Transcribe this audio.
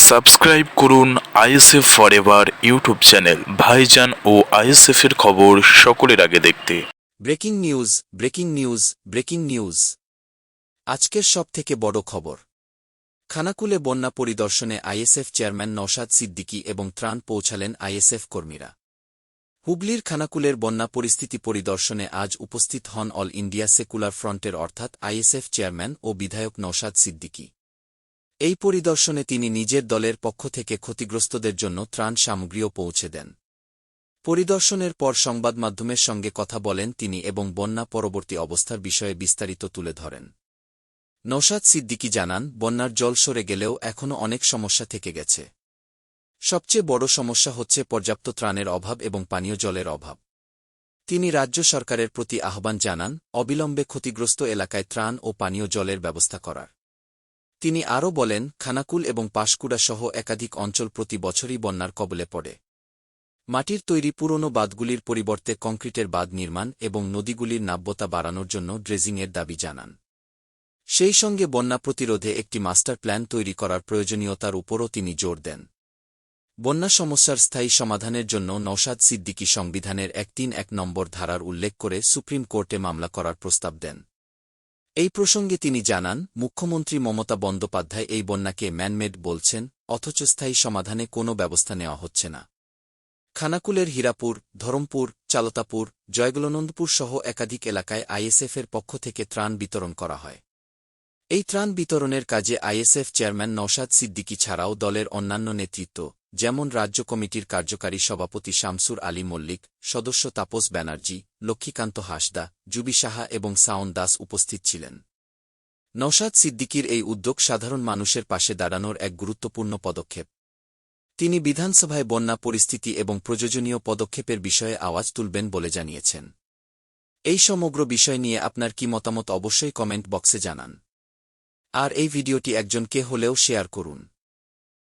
Subscribe করুন ISF forever YouTube channel. ভাইজান ও ISF এর খবর সকলের আগে দেখতে। Breaking news, breaking news, breaking news. আজকের সবথেকে বড় খবর, খানাকুলে বন্যা পরিদর্শনে আইএসএফ চেয়ারম্যান নওশাদ সিদ্দিকী এবং ত্রাণ পৌঁছালেন আইএসএফ কর্মীরা। হুগলির খানাকুলের বন্যা পরিস্থিতি পরিদর্শনে আজ উপস্থিত হন অল ইন্ডিয়া সেকুলার ফ্রন্টের অর্থাৎ আইএসএফ চেয়ারম্যান ও বিধায়ক নওশাদ সিদ্দিকী। এই পরিদর্শনে তিনি নিজের দলের পক্ষ থেকে ক্ষতিগ্রস্তদের জন্য ত্রাণ সামগ্রীও পৌঁছে দেন। পরিদর্শনের পর সংবাদমাধ্যমের সঙ্গে কথা বলেন তিনি এবং বন্যা পরবর্তী অবস্থার বিষয়ে বিস্তারিত তুলে ধরেন। নওশাদ সিদ্দিকী জানান, বন্যার জল সরে গেলেও এখনও অনেক সমস্যা থেকে গেছে। সবচেয়ে বড় সমস্যা হচ্ছে পর্যাপ্ত ত্রাণের অভাব এবং পানীয় জলের অভাব। তিনি রাজ্য সরকারের প্রতি আহ্বান জানান, অবিলম্বে ক্ষতিগ্রস্ত এলাকায় ত্রাণ ও পানীয় জলের ব্যবস্থা করার। তিনি আরও বলেন, খানাকুল এবং পাঁশকুড়া সহ একাধিক অঞ্চল প্রতি বছরই বন্যার কবলে পড়ে। মাটির তৈরি পুরনো বাঁধগুলির পরিবর্তে কংক্রিটের বাঁধ নির্মাণ এবং নদীগুলির নাব্যতা বাড়ানোর জন্য ড্রেজিংয়ের দাবি জানান। সেই সঙ্গে বন্যা প্রতিরোধে একটি মাস্টার প্ল্যান তৈরি করার প্রয়োজনীয়তার উপরও তিনি জোর দেন। বন্যা সমস্যার স্থায়ী সমাধানের জন্য নওশাদ সিদ্দিকী সংবিধানের ১৩১ নম্বর ধারার উল্লেখ করে সুপ্রিম কোর্টে মামলা করার প্রস্তাব দেন। এই প্রসঙ্গে তিনি জানান, মুখ্যমন্ত্রী মমতা বন্দ্যোপাধ্যায় এই বন্যাকে ম্যানমেড বলছেন, অথচ স্থায়ী সমাধানে কোনো ব্যবস্থা নেওয়া হচ্ছে না। খানাকুলের হীরাপুর, ধরমপুর, চালতাপুর, জয়গলনন্দপুর সহ একাধিক এলাকায় আইএসএফের পক্ষ থেকে ত্রাণ বিতরণ করা হয়। এই ত্রাণ বিতরণের কাজে আইএসএফ চেয়ারম্যান নওশাদ সিদ্দিকী ছাড়াও দলের অন্যান্য নেতৃত্ব, যেমন রাজ্য কমিটির কার্যকারী সভাপতি শামসুর আলী মল্লিক, সদস্য তাপস ব্যানার্জি, লক্ষ্মীকান্ত হাসদা, জুবি সাহা এবং সাওন দাস উপস্থিত ছিলেন। নওশাদ সিদ্দিকীর এই উদ্যোগ সাধারণ মানুষের পাশে দাঁড়ানোর এক গুরুত্বপূর্ণ পদক্ষেপ। তিনি বিধানসভায় বন্যা পরিস্থিতি এবং প্রয়োজনীয় পদক্ষেপের বিষয়ে আওয়াজ তুলবেন বলে জানিয়েছেন। এই সমগ্র বিষয় নিয়ে আপনার কি মতামত অবশ্যই কমেন্ট বক্সে জানান। আর এই ভিডিওটি একজনকে হলেও শেয়ার করুন।